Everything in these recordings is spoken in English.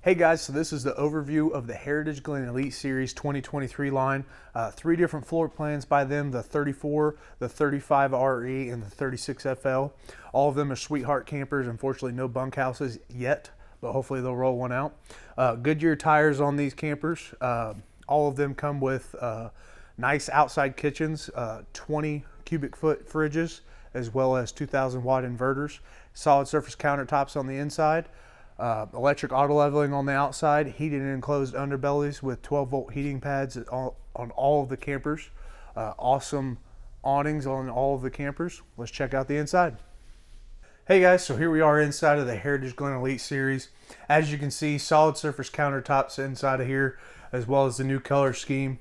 Hey guys, so this is the overview of the Heritage Glen Elite Series 2023 line. Three different floor plans by them, the 34, the 35RE, and the 36FL. All of them are sweetheart campers. Unfortunately, no bunkhouses yet, but hopefully they'll roll one out. Goodyear tires on these campers. All of them come with nice outside kitchens, 20 cubic foot fridges, as well as 2,000 watt inverters. Solid surface countertops on the inside. Electric auto leveling on the outside, heated and enclosed underbellies with 12 volt heating pads on all of the campers. Awesome awnings on all of the campers. Let's check out the inside. Hey guys, so here we are inside of the Heritage Glen Elite Series. As you can see, solid surface countertops inside of here, as well as the new color scheme.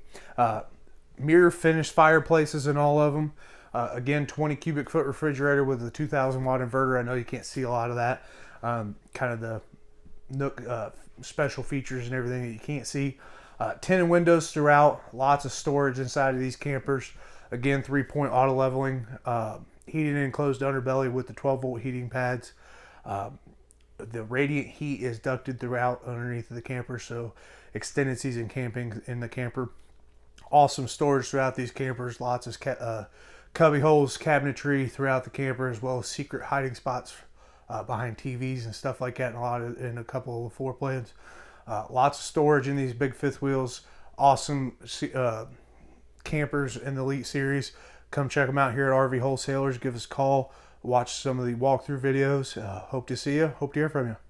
Mirror finished fireplaces in all of them. Again, 20 cubic foot refrigerator with a 2,000 watt inverter. I know you can't see a lot of that. Kind of the nook special features and everything that you can't see. Tinted windows throughout, lots of storage inside of these campers. Again, 3-point auto leveling, heated and enclosed underbelly with the 12 volt heating pads. The radiant heat is ducted throughout underneath of the camper, so extended season camping in the camper. Awesome storage throughout these campers, lots of cubby holes, cabinetry throughout the camper, as well as secret hiding spots behind TVs and stuff like that, and in a couple of the floor plans. Lots of storage in these big fifth wheels. Awesome campers in the Elite Series. Come check them out here at RV Wholesalers. Give us a call. Watch some of the walkthrough videos. Hope to see you. Hope to hear from you.